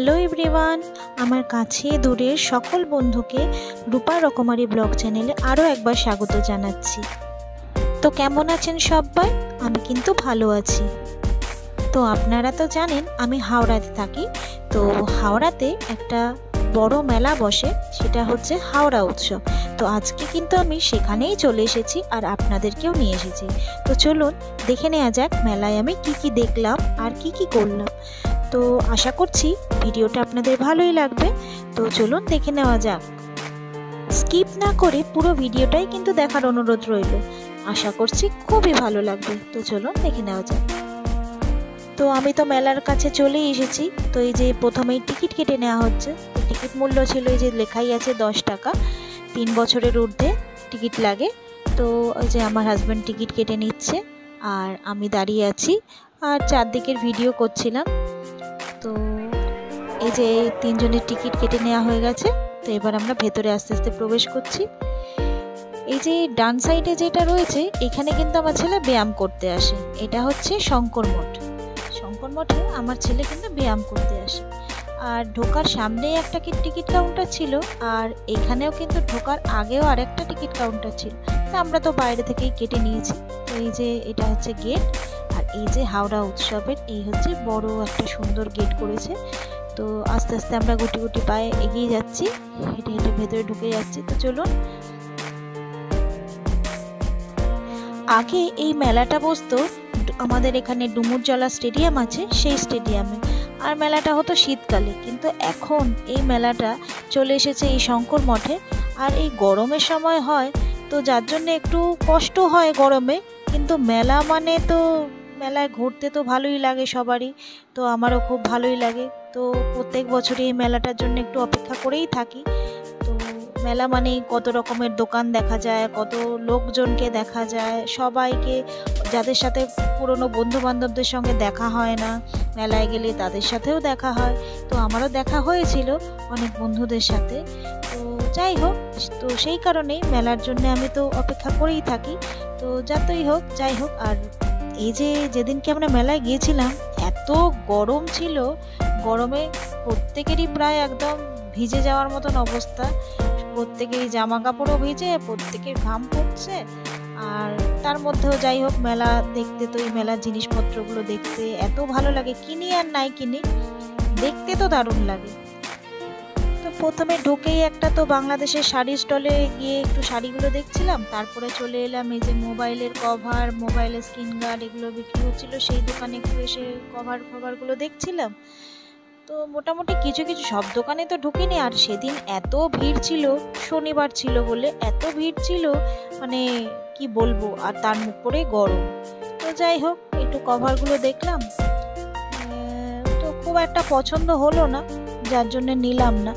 Hello everyone, আমার কাছে দূরের সকল বন্ধুকে রূপা রকমারি ব্লগ চ্যানেলে আরও একবার স্বাগত জানাচ্ছি। তো কেমন আছেন সবাই? আমি কিন্তু ভালো আছি। তো আপনারা তো জানেন আমি হাওড়াতে থাকি। তো হাওড়াতে একটা বড় মেলা বসে, সেটা হচ্ছে হাওড়া উৎসব। তো আজকে কিন্তু আমি সেখানেই চলে এসেছি আর আপনাদেরকেও নিয়ে এসেছি। তো চলুন দেখে নেওয়া যাক মেলায় আমি কি দেখলাম আর কি করলাম। তো আশা করছি ভিডিওটা আপনাদের ভালোই লাগবে। তো চলুন দেখে নেওয়া যাক। স্কিপ না করে পুরো ভিডিওটাই কিন্তু দেখার অনুরোধ রইল। আশা করছি খুবই ভালো লাগবে। তো চলুন দেখে নেওয়া যাক। তো আমি তো মেলার কাছে চলেই এসেছি। তো এই যে প্রথমেই টিকিট কেটে নেওয়া হচ্ছে। টিকিট মূল্য ছিল এই যে লেখাই আছে 10 টাকা, 3 বছরের ঊর্ধ্বে টিকিট লাগে। তো ওই যে আমার হাজব্যান্ড টিকিট কেটে নিচ্ছে আর আমি দাঁড়িয়ে আছি আর চারদিকের ভিডিও করছিলাম। তো এই যে 3 জনের টিকিট কেটে নেওয়া হয়ে গেছে। তো এবার আমরা ভেতরে আস্তে আস্তে প্রবেশ করছি। এই যে ডান সাইডে যেটা রয়েছে, এখানে কিন্তু আমার ছেলে ব্যায়াম করতে আসে। এটা হচ্ছে শঙ্কর মঠ। শঙ্কর মঠে আমার ছেলে কিন্তু ব্যায়াম করতে আসে। আর ঢোকার সামনেই একটা টিকিট কাউন্টার ছিল, আর এখানেও কিন্তু ঢোকার আগেও আরেকটা টিকিট কাউন্টার ছিল। তো আমরা তো বাইরে থেকেই কেটে নিয়েছি। তো এই যে এটা হচ্ছে গেট, আর এই যে হাওড়া উৎসবের এই হচ্ছে বড় একটা সুন্দর গেট করেছে। তো আস্তে আস্তে আমরা গুটি গুটি পায়ে এগিয়ে যাচ্ছি, হেঁটে হেঁটে ভেতরে ঢুকে যাচ্ছি। তো চলুন। আগে এই মেলাটা বসতো আমাদের এখানে ডুমুরজলা স্টেডিয়াম আছে, সেই স্টেডিয়ামে। আর মেলাটা হতো শীতকালে, কিন্তু এখন এই মেলাটা চলে এসেছে এই শঙ্কর মঠে। আর এই গরমের সময় হয়, তো যার জন্য একটু কষ্ট হয় গরমে। কিন্তু মেলা মানে তো মেলায় ঘুরতে তো ভালোই লাগে সবারই। তো আমারও খুব ভালোই লাগে। তো প্রত্যেক বছরই এই মেলাটার জন্য একটু অপেক্ষা করেই থাকি। তো মেলা মানেই কত রকমের দোকান দেখা যায়, কত লোকজনকে দেখা যায়, সবাইকে, যাদের সাথে পুরনো বন্ধু বান্ধবদের সঙ্গে দেখা হয় না, মেলায় গেলে তাদের সাথেও দেখা হয়। তো আমারও দেখা হয়েছিল অনেক বন্ধুদের সাথে। তো যাই হোক, তো সেই কারণেই মেলার জন্য আমি তো অপেক্ষা করেই থাকি। তো যাই হোক। আর এই যে যেদিনকে আমরা মেলায় গিয়েছিলাম, এত গরম ছিল, গরমে প্রত্যেকেরই প্রায় একদম ভিজে যাওয়ার মতন অবস্থা। প্রত্যেকেরই জামা কাপড়ও ভিজে, প্রত্যেকের ঘাম পড়ছে। আর তার মধ্যেও যাই হোক, মেলা দেখতে, তো এই মেলার জিনিসপত্রগুলো দেখতে এত ভালো লাগে। কিনি আর নাই কিনি, দেখতে তো দারুণ লাগে। তো প্রথমে ঢুকেই একটা তো বাংলাদেশের শাড়ি স্টলে গিয়ে একটু শাড়িগুলো দেখছিলাম। তারপরে চলে এলাম এই যে মোবাইলের কভার, মোবাইলের স্ক্রিন গার্ড, এগুলো বিক্রি হচ্ছিল, সেই দোকানে একটু এসে কভারগুলো দেখছিলাম। তো মোটামুটি কিছু সব দোকানে তো ঢুকিনি। আর সেদিন এত ভিড় ছিল, শনিবার ছিল বলে এত ভিড় ছিল, মানে কি বলবো। আর তার উপরে গরম। তো যাই হোক, একটু কভারগুলো দেখলাম। তো খুব একটা পছন্দ হলো না, যার জন্য নিলাম না।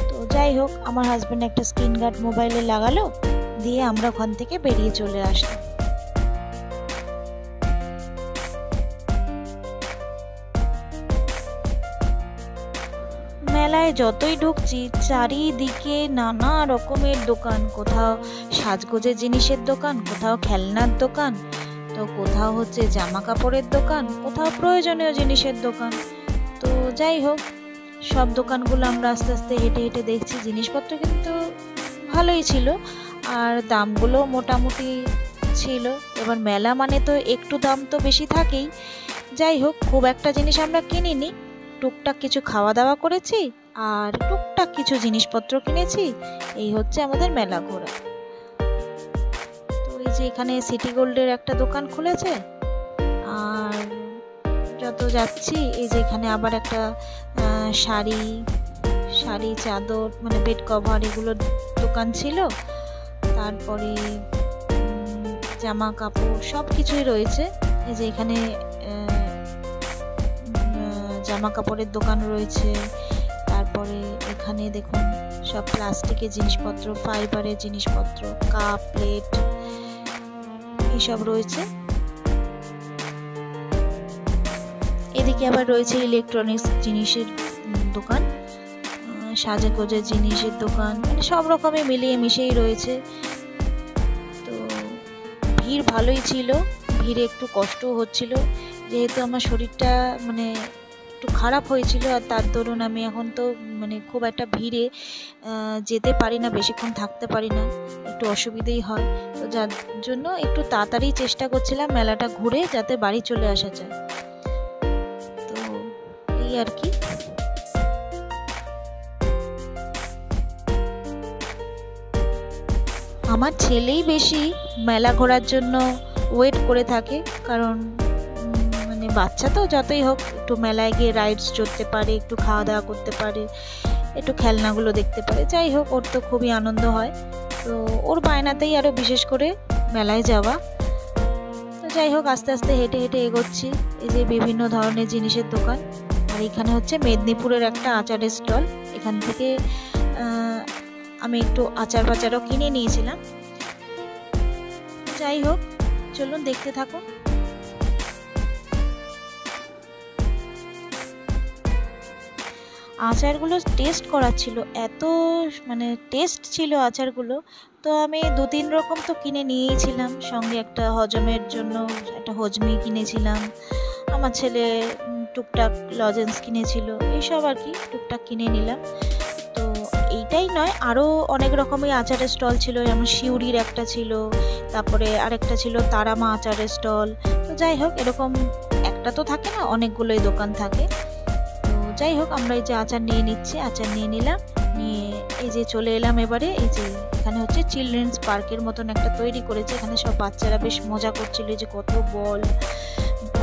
তো যাই হোক, আমার হাজব্যান্ড একটা স্ক্রিন গার্ড মোবাইলে লাগালো, দিয়ে আমরা ওখান থেকে বেরিয়ে চলে আসলাম। মেলায় যতই ঢুকছি, চারিদিকে নানা রকমের দোকান। কোথাও সাজগোজের জিনিসের দোকান, কোথাও খেলনার দোকান, তো কোথাও হচ্ছে জামা কাপড়ের দোকান, কোথাও প্রয়োজনীয় জিনিসের দোকান। তো যাই হোক, সব দোকানগুলো আমরা আস্তে আস্তে হেঁটে হেঁটে দেখছি। জিনিসপত্র কিন্তু ভালোই ছিল, আর দামগুলো মোটামুটি ছিল। এবার মেলা মানে তো একটু দাম তো বেশি থাকেই। যাই হোক, খুব একটা জিনিস আমরা কিনিনি। টুকটাক কিছু খাওয়া দাওয়া করেছি আর টুকটাক কিছু জিনিসপত্র কিনেছি। এই হচ্ছে আমাদের মেলা ঘোরা। তো এই যে এখানে সিটি গোল্ডের একটা দোকান খুলেছে। আর যত যাচ্ছি, এই যে এখানে আবার একটা শাড়ি, চাদর, মানে বেড কভার, এগুলোর দোকান ছিল। তারপরে জামা কাপড় সব কিছুই রয়েছে। এই যে এখানে জামা কাপড়ের দোকান রয়েছে। তারপরে এখানে দেখুন সব প্লাস্টিকের জিনিসপত্র, ফাইবারের জিনিসপত্র, কাপ প্লেট এইসব রয়েছে। এদিকে আবার রয়েছে ইলেকট্রনিক্স জিনিসের দোকান, সাজেগোজের জিনিসের দোকান, মানে সব রকমের মিলিয়ে মিশেই রয়েছে। তো ভিড় ভালোই ছিল, ভিড়ে একটু কষ্টও হচ্ছিল, যেহেতু আমার শরীরটা মানে একটু খারাপ হয়েছিল, আর তার দরুন আমি এখন তো মানে খুব একটা ভিড়ে যেতে পারি না, বেশিক্ষণ থাকতে পারি না, একটু অসুবিধেই হয়। তো যার জন্য একটু তাড়াতাড়ি চেষ্টা করছিলাম মেলাটা ঘুরে যাতে বাড়ি চলে আসা যায়। তো এই আর কি। আমার ছেলেই বেশি মেলা ঘোরার জন্য ওয়েট করে থাকে, কারণ মানে বাচ্চা তো যতই হোক একটু মেলায় গিয়ে রাইডস চড়তে পারে, একটু খাওয়া দাওয়া করতে পারে, একটু খেলনাগুলো দেখতে পারে, যাই হোক ওর তো খুবই আনন্দ হয়। তো ওর বায়নাতেই আরও বিশেষ করে মেলায় যাওয়া। তো যাই হোক আস্তে আস্তে হেঁটে হেঁটে এগোচ্ছি। এই যে বিভিন্ন ধরনের জিনিসের দোকান, আর এখানে হচ্ছে মেদিনীপুরের একটা আচারের স্টল। এখান থেকে আমি একটু আচার বাচারও কিনে নিয়েছিলাম। যাই হোক চলুন দেখতে থাকুন। আচারগুলো টেস্ট করার ছিল, এত মানে টেস্ট ছিল আচারগুলো। তো আমি 2-3 রকম তো কিনে নিয়েছিলাম, সঙ্গে একটা হজমের জন্য একটা হজমি কিনেছিলাম। আমার ছেলে টুকটাক লজেন্স কিনেছিল, এইসব আর কি টুকটাক কিনে নিলাম। তো এইটাই নয়, আরও অনেক রকমের আচারের স্টল ছিল, যেমন শিউরির একটা ছিল, তারপরে আরেকটা ছিল তারামা আচারের স্টল। তো যাই হোক এরকম একটা তো থাকে না, অনেকগুলোই দোকান থাকে। তো যাই হোক আমরা এই যে আচার নিয়ে নিচ্ছি, আচার নিয়ে নিলাম, নিয়ে এই যে চলে এলাম এবারে। এই যে এখানে হচ্ছে চিলড্রেন্স পার্কের মতন একটা তৈরি করেছে, এখানে সব বাচ্চারা বেশ মজা করছিল, যে কত বল,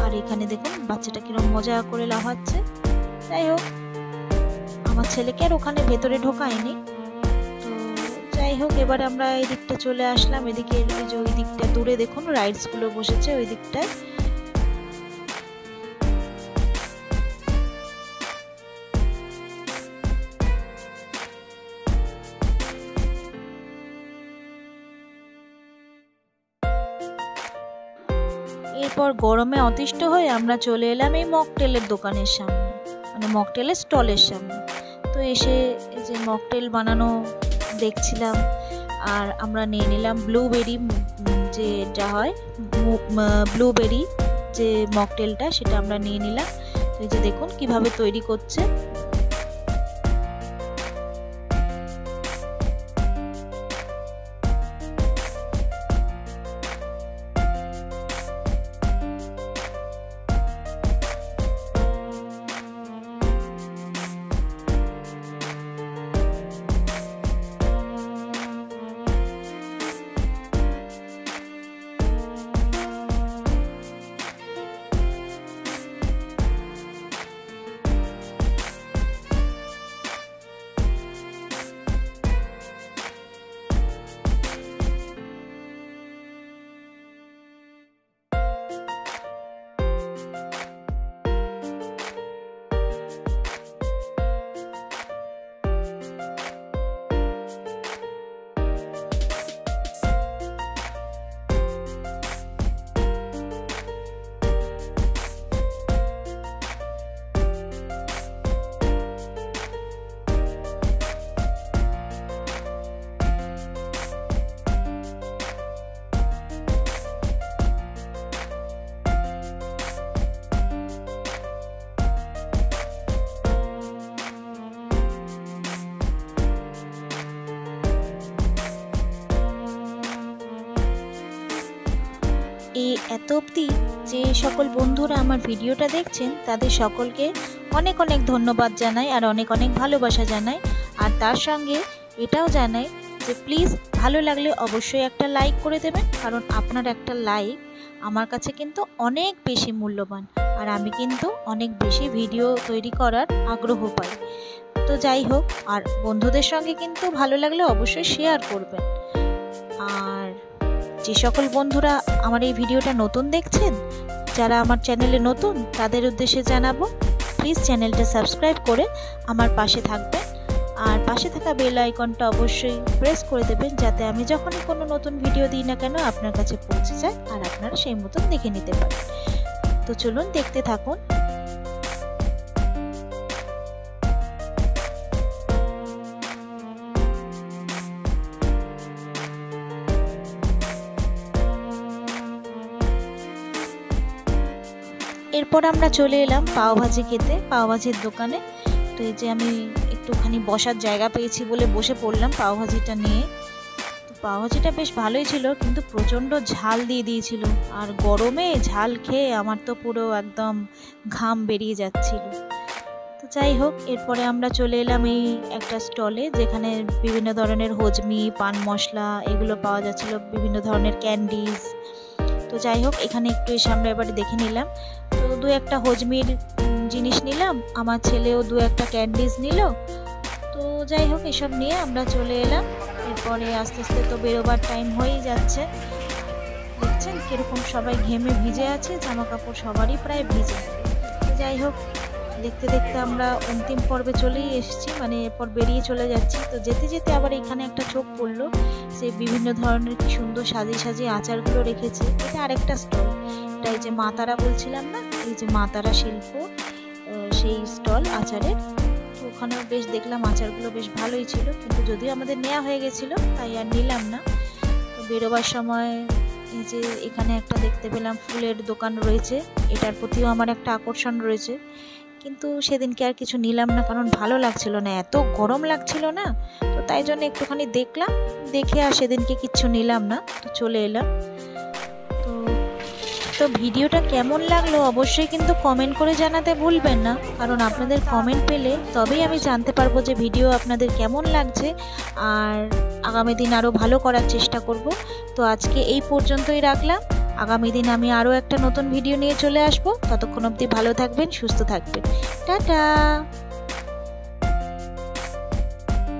আর এখানে দেখুন বাচ্চাটা কিরকম মজা করে লাফাচ্ছে। যাই হোক আমার ছেলেকে আর ওখানে ভেতরে ঢোকায়নি। তো যাই হোক এবারে আমরা এই দিকটা চলে আসলাম, এদিকে এই যে ওই দিকটা দূরে দেখুন রাইডসগুলো বসেছে ওই দিকটায়। এরপর গরমে অতিষ্ঠ হয়ে আমরা চলে এলাম এই মকটেলের দোকানের সামনে, মানে মকটেলের স্টলের সামনে। তো এসে এই যে মকটেল বানানো দেখছিলাম, আর আমরা নিয়ে নিলাম ব্লুবেরি, যেটা হয় ব্লুবেরি যে মকটেলটা, সেটা আমরা নিয়ে নিলাম। তো এই যে দেখুন কিভাবে তৈরি করছে। এই এত অবধি যে সকল বন্ধুরা আমার ভিডিওটা দেখছেন তাদের সকলকে অনেক অনেক ধন্যবাদ জানাই, আর অনেক অনেক ভালোবাসা জানাই। আর তার সঙ্গে এটাও জানাই যে প্লিজ ভালো লাগলে অবশ্যই একটা লাইক করে দেবেন, কারণ আপনার একটা লাইক আমার কাছে কিন্তু অনেক বেশি মূল্যবান, আর আমি কিন্তু অনেক বেশি ভিডিও তৈরি করার আগ্রহ পাই। তো যাই হোক, আর বন্ধুদের সঙ্গে কিন্তু ভালো লাগলে অবশ্যই শেয়ার করবেন। আর যে সকল বন্ধুরা আমার এই ভিডিওটা নতুন দেখছেন, যারা আমার চ্যানেলে নতুন, তাদের উদ্দেশ্যে জানাবো প্লিজ চ্যানেলটা সাবস্ক্রাইব করে আমার পাশে থাকবেন, আর পাশে থাকা বেল আইকনটা অবশ্যই প্রেস করে দেবেন, যাতে আমি যখনই কোনো নতুন ভিডিও দিই না কেন আপনার কাছে পৌঁছে যায়, আর আপনারা সেই মতন দেখে নিতে পারেন। তো চলুন দেখতে থাকুন। এরপর আমরা চলে এলাম পাওভাজি খেতে, পাওভাজির দোকানে। তো এই যে আমি একটুখানি বসার জায়গা পেয়েছি বলে বসে পড়লাম পাওভাজিটা নিয়ে। তো পাওভাজিটা বেশ ভালোই ছিল, কিন্তু প্রচণ্ড ঝাল দিয়ে দিয়েছিল, আর গরমে ঝাল খেয়ে আমার তো পুরো একদম ঘাম বেরিয়ে যাচ্ছিল। তো যাই হোক, এরপরে আমরা চলে এলাম এই একটা স্টলে, যেখানে বিভিন্ন ধরনের হজমি, পান মশলা এগুলো পাওয়া যাচ্ছিল, বিভিন্ন ধরনের ক্যান্ডিজ। তো যাই হোক, এখানে একটু এসে আমরা এবারে দেখে নিলাম। তো দু একটা হজমির জিনিস নিলাম, আমার ছেলেও দু একটা ক্যান্ডিজ নিল। তো যাই হোক, এসব নিয়ে আমরা চলে এলাম। এরপরে আস্তে আস্তে তো বেরোবার টাইম হয়েই যাচ্ছে। দেখছেন কীরকম সবাই ঘেমে ভিজে আছে, জামা কাপড় সবারই প্রায় ভিজে। তো যাই হোক, দেখতে দেখতে আমরা অন্তিম পর্বে চলেই এসেছি, মানে এরপর বেরিয়ে চলে যাচ্ছি। তো যেতে যেতে আবার এখানে একটা চোখ পড়লো, সে বিভিন্ন ধরনের কি সুন্দর সাজিয়ে সাজিয়ে আচারগুলো রেখেছে। এটা আরেকটা স্টল, এটা এই যে মা তারা বলছিলাম না, এই যে মা তারা শিল্প, সেই স্টল আচারের। তো ওখানেও বেশ দেখলাম আচারগুলো বেশ ভালোই ছিল, কিন্তু যদিও আমাদের নেওয়া হয়ে গেছিলো তাই আর নিলাম না। তো বেরোবার সময় এই যে এখানে একটা দেখতে পেলাম ফুলের দোকান রয়েছে, এটার প্রতিও আমার একটা আকর্ষণ রয়েছে, কিন্তু সেদিনকে আর কিছু নিলাম না, কারণ ভালো লাগছিল না, এত গরম লাগছিল না। তো তাই জন্য একটুখানি দেখলাম, দেখে আর সেদিনকে কিচ্ছু নিলাম না, তো চলে এলাম। তো ভিডিওটা কেমন লাগলো অবশ্যই কিন্তু কমেন্ট করে জানাতে ভুলবেন না, কারণ আপনাদের কমেন্ট পেলে তবেই আমি জানতে পারবো যে ভিডিও আপনাদের কেমন লাগছে, আর আগামী দিন আরও ভালো করার চেষ্টা করব। তো আজকে এই পর্যন্তই রাখলাম, আগামী দিন আমি আরও একটা নতুন ভিডিও নিয়ে চলে আসব। ততক্ষণ অবধি ভালো থাকবেন, সুস্থ থাকবেন, টাটা।